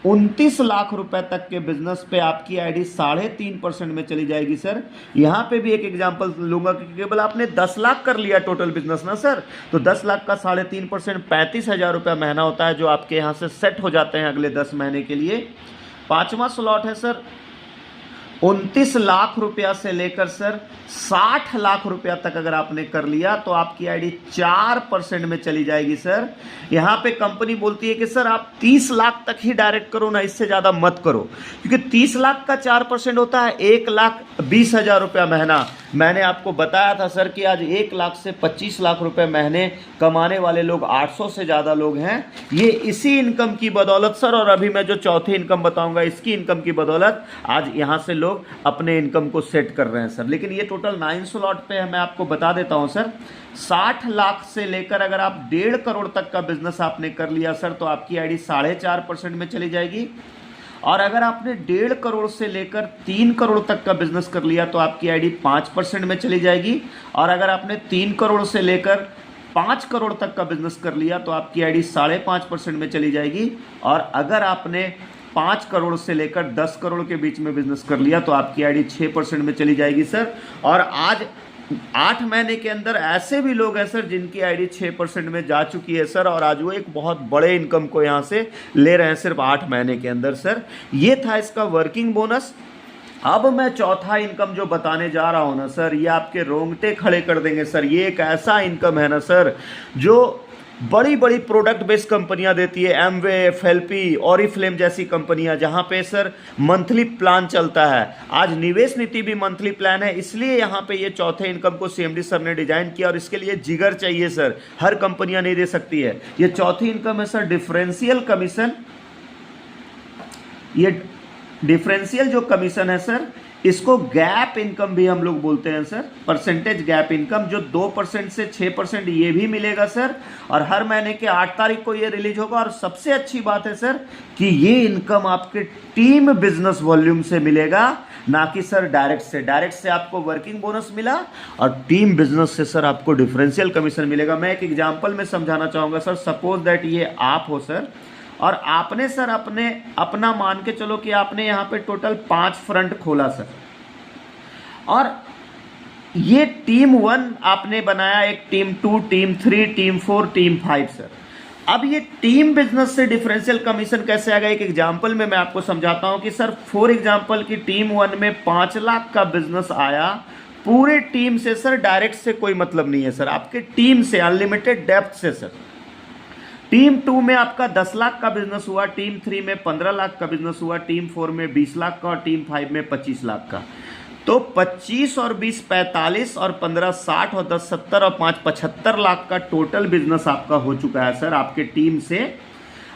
29 लाख रुपए तक के बिजनेस पे आपकी आईडी 3.5% में चली जाएगी सर। यहाँ पे भी एक एग्जांपल लूंगा कि केवल आपने 10 लाख कर लिया टोटल बिजनेस ना सर, तो 10 लाख का 3.5% 35,000 रुपये महीना होता है, जो आपके यहाँ से सेट हो जाते हैं अगले 10 महीने के लिए। पांचवा स्लॉट है सर 29 लाख रुपया से लेकर सर 60 लाख रुपया तक अगर आपने कर लिया तो आपकी आईडी 4% में चली जाएगी सर। यहाँ पे कंपनी बोलती है कि सर आप 30 लाख तक ही डायरेक्ट करो ना, इससे ज़्यादा मत करो, क्योंकि 30 लाख का 4% होता है 1,20,000 रुपया महीना। मैंने आपको बताया था सर कि आज 1 लाख से 25 लाख रुपए महीने कमाने वाले लोग 800 से ज़्यादा लोग हैं। ये इसी इनकम की बदौलत सर, और अभी मैं जो चौथी इनकम बताऊंगा इसकी इनकम की बदौलत आज यहाँ से लोग अपने इनकम को सेट कर रहे हैं सर। लेकिन ये टोटल 9 स्लॉट पे है, मैं आपको बता देता हूँ सर। 60 लाख से लेकर अगर आप 1.5 करोड़ तक का बिजनेस आपने कर लिया सर तो आपकी आईडी 4.5% में चली जाएगी। और अगर आपने 1.5 करोड़ से लेकर 3 करोड़ तक का बिजनेस कर लिया तो आपकी आईडी 5% में चली जाएगी। और अगर आपने 3 करोड़ से लेकर 5 करोड़ तक का बिजनेस कर लिया तो आपकी आईडी 5.5% में चली जाएगी। और अगर आपने 5 करोड़ से लेकर 10 करोड़ के बीच में बिजनेस कर लिया तो आपकी आईडी 6% में चली जाएगी सर। और आज 8 महीने के अंदर ऐसे भी लोग हैं सर जिनकी आईडी 6% में जा चुकी है सर, और आज वो एक बहुत बड़े इनकम को यहाँ से ले रहे हैं सिर्फ 8 महीने के अंदर सर। ये था इसका वर्किंग बोनस। अब मैं चौथा इनकम जो बताने जा रहा हूँ ना सर, ये आपके रोंगटे खड़े कर देंगे सर। ये एक ऐसा इनकम है ना सर जो बड़ी बड़ी प्रोडक्ट बेस्ड कंपनियां देती है, एमवे, एफएलपी, ऑरिफ्लेम जैसी कंपनियां, जहां पे सर मंथली प्लान चलता है। आज निवेश नीति भी मंथली प्लान है, इसलिए यहां पे ये चौथे इनकम को सीएमडी सर ने डिजाइन किया, और इसके लिए जिगर चाहिए सर, हर कंपनियां नहीं दे सकती है। ये चौथी इनकम है सर डिफरेंशियल कमीशन। ये डिफरेंशियल जो कमीशन है सर, इसको गैप इनकम भी हम लोग बोलते हैं सर, परसेंटेज गैप इनकम, जो 2% से 6% ये भी मिलेगा सर। और हर महीने के 8 तारीख को ये रिलीज होगा। और सबसे अच्छी बात है सर कि ये इनकम आपके टीम बिजनेस वॉल्यूम से मिलेगा, ना कि सर डायरेक्ट से। डायरेक्ट से आपको वर्किंग बोनस मिला और टीम बिजनेस से सर आपको डिफरेंशियल कमीशन मिलेगा। मैं एक एग्जाम्पल में समझाना चाहूँगा सर। सपोज दैट ये आप हो सर, और आपने सर अपना मान के चलो कि आपने यहाँ पे टोटल 5 फ्रंट खोला सर, और ये टीम 1 आपने बनाया, एक team 2, team 3, team 4, team 5 sir. अब ये टीम बिजनेस से डिफरेंशियल कमीशन कैसे आएगा, एक एग्जांपल में मैं आपको समझाता हूं कि सर फॉर एग्जांपल की टीम 1 में 5 लाख का बिजनेस आया, पूरे टीम से सर, डायरेक्ट से कोई मतलब नहीं है सर, आपके टीम से अनलिमिटेड डेप्थ से सर। टीम 2 में आपका 10 लाख का बिजनेस हुआ, टीम 3 में 15 लाख का बिजनेस हुआ, टीम 4 में 20 लाख का, और टीम 5 में 25 लाख का। तो 25 और 20 45 और 15 60 और 10 70 और 5 75 लाख का टोटल बिजनेस आपका हो चुका है सर आपके टीम से।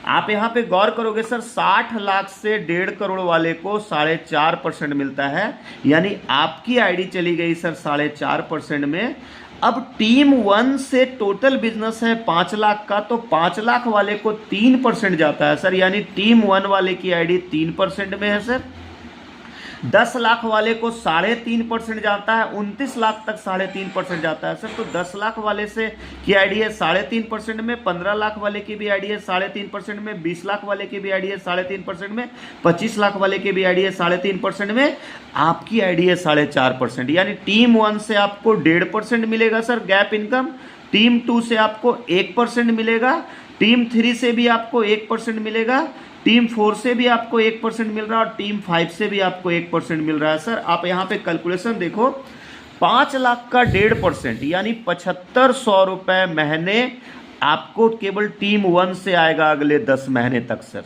आप यहाँ पे गौर करोगे सर, 60 लाख से 1.5 करोड़ वाले को 4.5% मिलता है, यानी आपकी आईडी चली गई सर 4.5% में। अब टीम 1 से टोटल बिजनेस है 5 लाख का, तो 5 लाख वाले को 3% जाता है सर, यानी टीम 1 वाले की आईडी 3% में है सर। 10 लाख वाले को 3.5% जाता है, 29 लाख तक 3.5% जाता है सर। तो 10 लाख वाले से की आईडी है 3.5% में, 15 लाख वाले की भी आईडी है 3.5% में, 20 लाख वाले की भी आईडी है 3.5% में, 25 लाख वाले की भी आईडी है 3.5% में, आपकी आईडी है 4.5%। यानी टीम 1 से आपको 1.5% मिलेगा सर गैप इनकम, टीम 2 से आपको 1% मिलेगा, टीम 3 से भी आपको 1% मिलेगा, टीम 4 से भी आपको 1% मिल रहा है और टीम 5 से भी आपको 1% मिल रहा है। सर आप यहाँ पे कैलकुलेशन देखो, 5 लाख का 1.5% यानी 7500 रुपये महीने आपको केवल टीम 1 से आएगा अगले 10 महीने तक। सर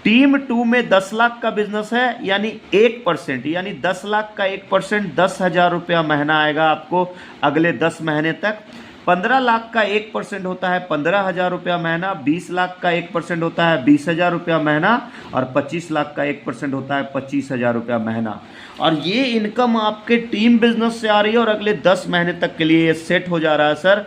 टीम 2 में 10 लाख का बिजनेस है यानी 1% यानी 10 लाख का 1% 10,000 रुपया महीना आएगा आपको अगले 10 महीने तक। 15 लाख का 1% होता है 15,000 रुपया महीना, 20 लाख का 1% होता है 20,000 रुपया महीना और 25 लाख का 1% होता है 25,000 रुपया महीना। और ये इनकम आपके टीम बिजनेस से आ रही है और अगले 10 महीने तक के लिए ये सेट हो जा रहा है। सर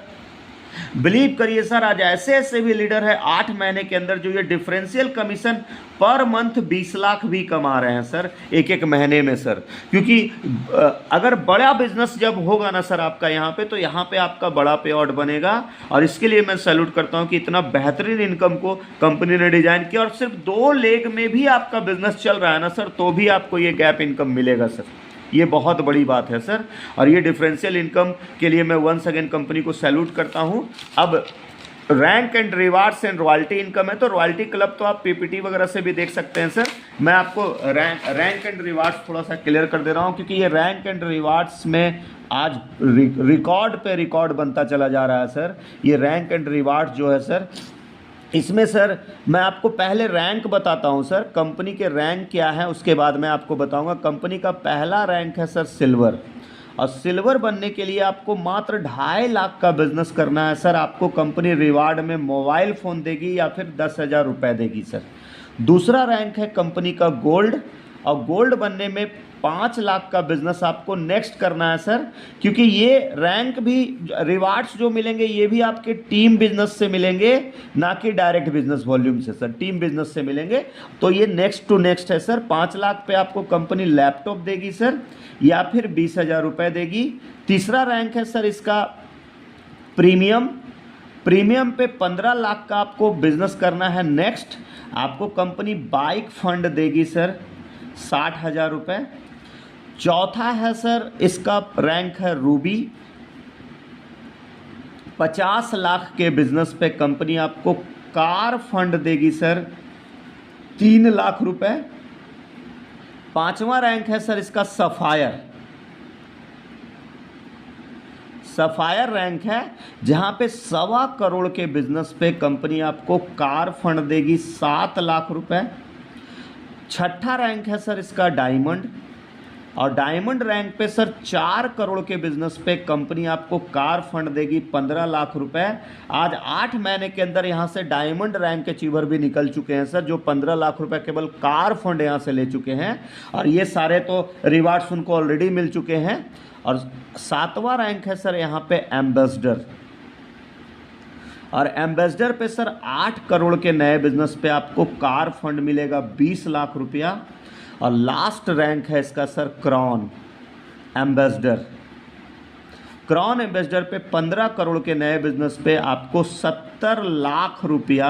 बिलीव करिए सर, आज ऐसे ऐसे भी लीडर है 8 महीने के अंदर जो ये differential commission per month 20 lakh भी कमा रहे हैं सर एक एक महीने में। सर क्योंकि अगर बड़ा बिजनेस जब होगा ना सर आपका यहाँ पे, तो यहाँ पे आपका बड़ा पे आउट बनेगा। और इसके लिए मैं सैल्यूट करता हूँ कि इतना बेहतरीन इनकम को कंपनी ने डिजाइन किया और सिर्फ 2 लेग में भी आपका बिजनेस चल रहा है ना सर, तो भी आपको ये गैप इनकम मिलेगा सर। ये बहुत बड़ी बात है सर, और ये डिफरेंशियल इनकम के लिए मैं वंस अगेन कंपनी को सैल्यूट करता हूँ। अब rank and rewards and royalty income है, तो रॉयल्टी क्लब तो आप पीपीटी वगैरह से भी देख सकते हैं। सर मैं आपको रैंक एंड रिवार्ड्स थोड़ा सा क्लियर कर दे रहा हूँ, क्योंकि ये रैंक एंड रिवार्ड्स में आज रिकॉर्ड पे रिकॉर्ड बनता चला जा रहा है। सर ये रैंक एंड रिवार्ड्स जो है सर, इसमें सर मैं आपको पहले रैंक बताता हूं सर, कंपनी के रैंक क्या है उसके बाद मैं आपको बताऊंगा। कंपनी का पहला रैंक है सर सिल्वर, और सिल्वर बनने के लिए आपको मात्र 2.5 लाख का बिजनेस करना है सर। आपको कंपनी रिवार्ड में मोबाइल फ़ोन देगी या फिर 10,000 रुपये देगी सर। दूसरा रैंक है कंपनी का गोल्ड, और गोल्ड बनने में 5 लाख का बिजनेस आपको नेक्स्ट करना है सर, क्योंकि ये रैंक भी रिवार्ड्स जो मिलेंगे ये भी आपके टीम बिजनेस से मिलेंगे, ना कि डायरेक्ट बिजनेस वॉल्यूम से सर, टीम बिजनेस से मिलेंगे। तो ये नेक्स्ट टू नेक्स्ट है सर। 5 लाख पे आपको कंपनी लैपटॉप देगी सर, या फिर 20,000 रुपये देगी। तीसरा रैंक है सर इसका प्रीमियम, प्रीमियम पे 15 लाख का आपको बिजनेस करना है नेक्स्ट। आपको कंपनी बाइक फंड देगी सर 60,000 रुपये। चौथा है सर इसका रैंक है रूबी, 50 लाख के बिजनेस पे कंपनी आपको कार फंड देगी सर 3 लाख रुपए। 5वां रैंक है सर इसका सफायर, सफायर रैंक है जहां पे 1.25 करोड़ के बिजनेस पे कंपनी आपको कार फंड देगी 7 लाख रुपए। 6ठा रैंक है सर इसका डायमंड, और डायमंड रैंक पे सर 4 करोड़ के बिजनेस पे कंपनी आपको कार फंड देगी 15 लाख रुपए। आज 8 महीने के अंदर यहाँ से डायमंड रैंक के अचीवर भी निकल चुके हैं सर, जो 15 लाख रुपए केवल कार फंड यहाँ से ले चुके हैं, और ये सारे तो रिवार्ड्स उनको ऑलरेडी मिल चुके हैं। और 7वां रैंक है सर यहाँ पे एम्बेसडर, और एम्बेसडर पे सर 8 करोड़ के नए बिजनेस पे आपको कार फंड मिलेगा 20 लाख रुपया। और लास्ट रैंक है इसका sir crown ambassador, crown ambassador पे 15 करोड़ के नए बिजनेस पे आपको 70 लाख रुपया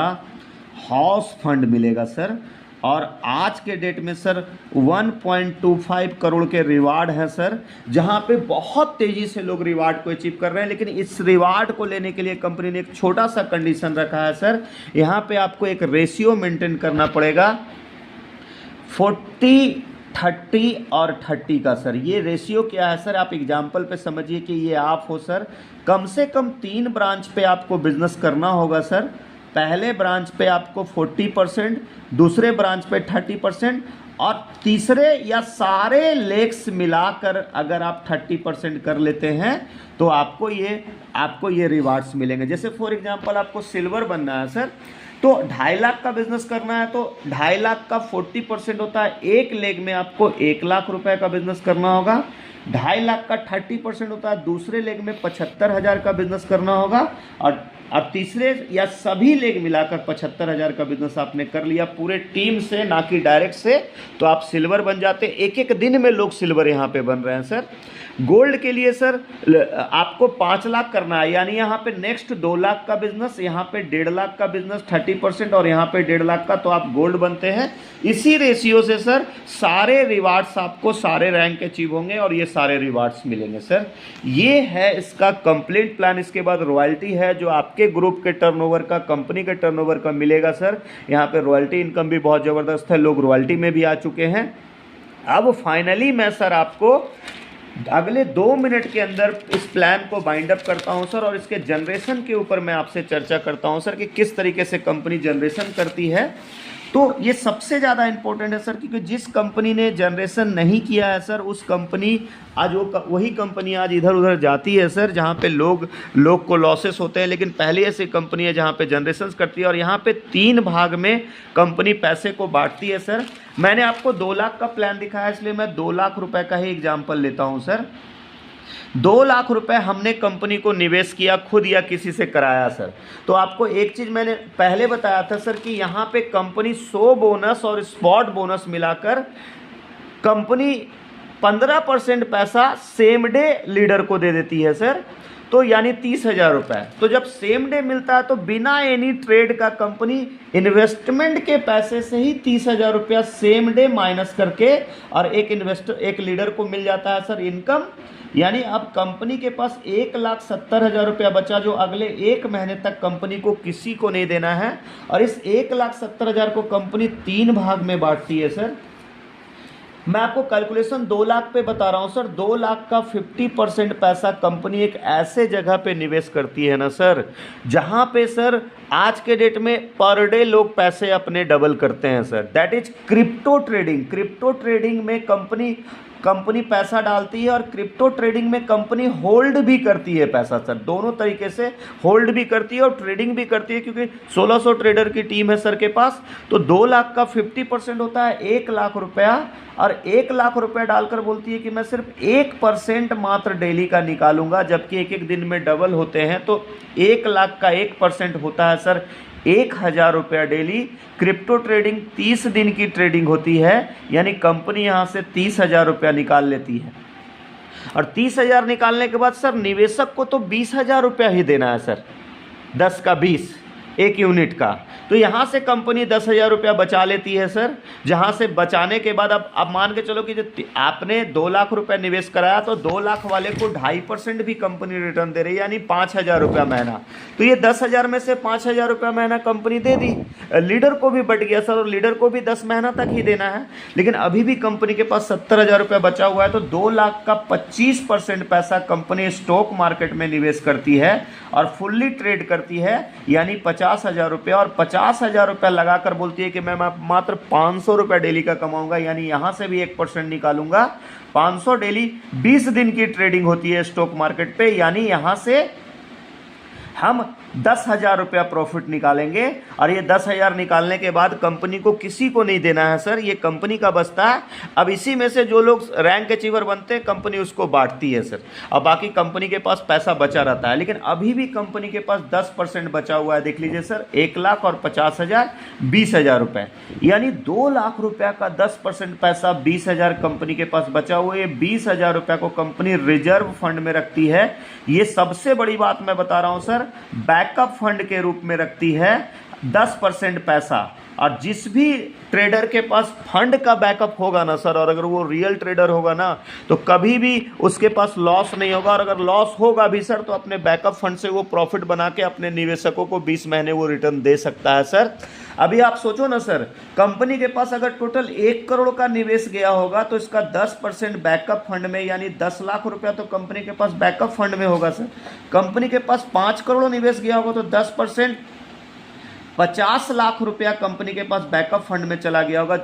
हाउस फंड मिलेगा सर। और आज के डेट में सर 1.25 करोड़ के रिवार्ड हैं सर, जहां पे बहुत तेज़ी से लोग रिवार्ड को अचीव कर रहे हैं। लेकिन इस रिवार्ड को लेने के लिए कंपनी ने एक छोटा सा कंडीशन रखा है सर, यहाँ पे आपको एक रेशियो मेंटेन करना पड़ेगा 40, 30 और 30 का सर। ये रेशियो क्या है सर, आप एग्जाम्पल पे समझिए कि ये आप हो सर, कम से कम 3 ब्रांच पे आपको बिजनेस करना होगा सर। पहले ब्रांच पे आपको 40%, दूसरे ब्रांच पे 30%, और तीसरे या सारे लेग्स मिलाकर अगर आप 30% कर लेते हैं तो आपको ये रिवार्ड्स मिलेंगे। जैसे फॉर एग्जांपल आपको सिल्वर बनना है सर, तो 2.5 लाख का बिजनेस करना है, तो 2.5 लाख का 40% होता है, एक लेग में आपको 1 लाख रुपए का बिजनेस करना होगा। 2.5 लाख का 30% होता है, दूसरे लेग में 75,000 का बिजनेस करना होगा। और और तीसरे या सभी लेग मिलाकर 75,000 का बिजनेस आपने कर लिया पूरे टीम से, ना कि डायरेक्ट से, तो आप सिल्वर बन जाते। एक एक दिन में लोग सिल्वर यहाँ पे बन रहे हैं सर। गोल्ड के लिए सर आपको 5 लाख करना है, यानी यहाँ पे नेक्स्ट 2 लाख का बिजनेस, यहाँ पे 1.5 लाख का बिजनेस 30% और यहाँ पे 1.5 लाख का, तो आप गोल्ड बनते हैं। इसी रेशियो से सर सारे रिवार्ड्स आपको, सारे रैंक अचीव होंगे और ये सारे रिवार्ड्स मिलेंगे सर। ये है इसका कंप्लीट प्लान। इसके बाद रॉयल्टी है जो आपके ग्रुप के टर्नओवर का, कंपनी के टर्नओवर का मिलेगा सर। यहाँ पे रॉयल्टी इनकम भी बहुत ज़बरदस्त है, लोग रॉयल्टी में भी आ चुके हैं। अब फाइनली मैं सर आपको अगले 2 मिनट के अंदर इस प्लान को बाइंड अप करता हूं सर, और इसके जनरेशन के ऊपर मैं आपसे चर्चा करता हूं सर कि किस तरीके से कंपनी जनरेशन करती है। तो ये सबसे ज़्यादा इंपॉर्टेंट है सर, क्योंकि जिस कंपनी ने जनरेशन नहीं किया है सर, उस कंपनी आज वही कंपनी आज इधर उधर जाती है सर, जहाँ पे लोग को लॉसेस होते हैं। लेकिन पहले ऐसी कंपनी है जहाँ पे जनरेशन करती है, और यहाँ पे 3 भाग में कंपनी पैसे को बांटती है सर। मैंने आपको 2 लाख का प्लान दिखाया, इसलिए मैं 2 लाख रुपए का ही एग्जाम्पल लेता हूँ सर। 2 लाख रुपए हमने कंपनी को निवेश किया, खुद या किसी से कराया सर। तो आपको एक चीज़ मैंने पहले बताया था सर कि यहाँ पे कंपनी 100 बोनस और स्पॉट बोनस मिलाकर कंपनी 15% पैसा सेम डे लीडर को दे देती है सर, तो यानी 30,000 रुपये। तो जब सेम डे मिलता है तो बिना एनी ट्रेड का कंपनी इन्वेस्टमेंट के पैसे से ही 30,000 रुपया सेम डे माइनस करके और एक लीडर को मिल जाता है सर इनकम। यानी अब कंपनी के पास 1,70,000 रुपया बचा, जो अगले 1 महीने तक कंपनी को किसी को नहीं देना है। और इस 1,70,000 को कंपनी 3 भाग में बांटती है सर। मैं आपको कैलकुलेशन 2 लाख पे बता रहा हूं सर। 2 लाख का 50% पैसा कंपनी एक ऐसे जगह पे निवेश करती है ना सर, जहां पे सर आज के डेट में पर डे लोग पैसे अपने डबल करते हैं sir. That is crypto trading. Crypto trading में कंपनी पैसा डालती है और क्रिप्टो ट्रेडिंग में कंपनी होल्ड भी करती है पैसा सर। दोनों तरीके से होल्ड भी करती है और ट्रेडिंग भी करती है, क्योंकि 1600 ट्रेडर की टीम है सर के पास। तो 2 लाख का 50% होता है 1 लाख रुपया, और 1 लाख रुपया डालकर बोलती है कि मैं सिर्फ 1% मात्र डेली का निकालूंगा, जबकि एक एक दिन में डबल होते हैं। तो 1 लाख का 1% होता है सर 1,000 रुपया डेली। क्रिप्टो ट्रेडिंग 30 दिन की ट्रेडिंग होती है, यानी कंपनी यहाँ से 30,000 रुपया निकाल लेती है। और 30,000 निकालने के बाद सर निवेशक को तो 20,000 रुपया ही देना है सर, 10 का 20 एक यूनिट का। तो यहाँ से कंपनी 10,000 रुपया बचा लेती है सर। जहाँ से बचाने के बाद अब मान के चलो कि जो आपने 2 लाख रुपया निवेश कराया, तो 2 लाख वाले को 2.5% भी कंपनी रिटर्न दे रही है, यानी 5,000 रुपया महीना। तो ये 10,000 में से 5,000 रुपया महीना कंपनी दे दी। लीडर को भी बट गया सर, और लीडर को भी 10 महीना तक ही देना है। लेकिन अभी भी कंपनी के पास 70,000 रुपया बचा हुआ है। तो 2 लाख का 25% पैसा कंपनी स्टॉक मार्केट में निवेश करती है और फुल्ली ट्रेड करती है, यानी 50,000 रुपया। और 50,000 रुपया लगाकर बोलती है कि मैं मात्र 500 रुपया डेली का कमाऊंगा, यानी यहां से भी 1% निकालूंगा। 500 डेली 20 दिन की ट्रेडिंग होती है स्टॉक मार्केट पे, यानी यहां से हम 10,000 रुपया प्रॉफिट निकालेंगे। और ये 10,000 निकालने के बाद कंपनी को किसी को नहीं देना है सर, ये कंपनी का बचता है। अब इसी में से जो लोग रैंक अचीवर बनते हैं कंपनी उसको बांटती है सर, और बाकी कंपनी के पास पैसा बचा रहता है। लेकिन अभी भी कंपनी के पास 10% बचा हुआ है। देख लीजिए सर, 1 लाख और 50,000 20,000 रुपये, यानी 2 लाख रुपया का 10% पैसा 20,000 कंपनी के पास बचा हुआ है। 20,000 रुपया को कंपनी रिजर्व फंड में रखती है। ये सबसे बड़ी बात मैं बता रहा हूँ सर, बैकअप फंड के रूप में रखती है 10% पैसा। और जिस भी ट्रेडर के पास फंड का बैकअप होगा ना सर, और अगर वो रियल ट्रेडर होगा ना, तो कभी भी उसके पास लॉस नहीं होगा। और अगर लॉस होगा भी सर, तो अपने बैकअप फंड से वो प्रॉफिट बना के अपने निवेशकों को 20 महीने वो रिटर्न दे सकता है सर। अभी आप सोचो ना सर, कंपनी के पास अगर टोटल 1 करोड़ का निवेश गया होगा, तो इसका 10% बैकअप फंड में, यानी 10 लाख रुपया तो कंपनी के पास बैकअप फंड में होगा सर। कंपनी के पास 5 करोड़ निवेश गया होगा, तो 10% 50 लाख रुपया कंपनी के पास बैकअप फंड में चला गया होगा।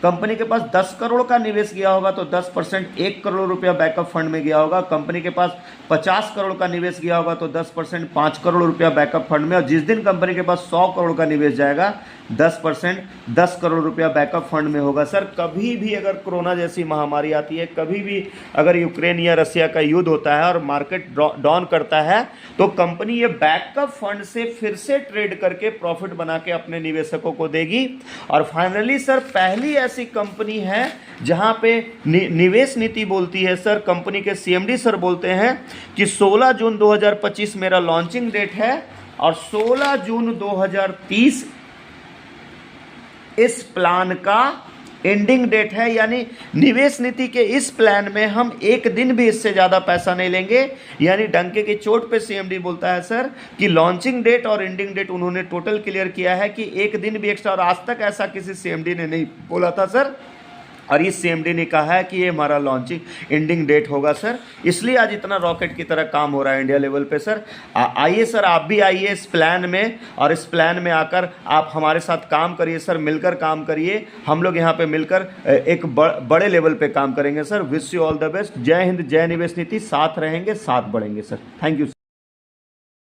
कंपनी के पास 10 करोड़ का निवेश गया होगा, तो 10% 1 करोड़ रुपया बैकअप फंड में गया होगा। कंपनी के पास 50 करोड़ का निवेश गया होगा, तो 10% 5 करोड़ रुपया बैकअप फंड में। और जिस दिन कंपनी के पास 100 करोड़ का निवेश जाएगा, 10%, 10 करोड़ रुपया बैकअप फंड में होगा सर। कभी भी अगर कोरोना जैसी महामारी आती है, कभी भी अगर यूक्रेन या रसिया का युद्ध होता है और मार्केट डाउन करता है, तो कंपनी ये बैकअप फंड से फिर से ट्रेड करके प्रॉफिट बना के अपने निवेशकों को देगी। और फाइनली सर, पहली ऐसी कंपनी है जहां पे निवेश नीति बोलती है सर, कंपनी के सीएमडी सर बोलते हैं कि 16 जून 2025 मेरा लॉन्चिंग डेट है और 16 जून 2030 इस प्लान का एंडिंग डेट है। यानी निवेश नीति के इस प्लान में हम एक दिन भी इससे ज़्यादा पैसा नहीं लेंगे। यानी डंके की चोट पे सीएमडी बोलता है सर कि लॉन्चिंग डेट और एंडिंग डेट उन्होंने टोटल क्लियर किया है कि एक दिन भी एक्स्ट्रा, और आज तक ऐसा किसी सीएमडी ने नहीं बोला था सर। और इस सीएमडी ने कहा है कि ये हमारा लॉन्चिंग एंडिंग डेट होगा सर, इसलिए आज इतना रॉकेट की तरह काम हो रहा है इंडिया लेवल पे सर। आइए सर, आप भी आइए इस प्लान में, और इस प्लान में आकर आप हमारे साथ काम करिए सर, मिलकर काम करिए। हम लोग यहाँ पे मिलकर एक बड़े लेवल पे काम करेंगे sir. Wish you all the best. जय हिंद, जय निवेश नीति। साथ रहेंगे, साथ बढ़ेंगे सर। Thank you sir.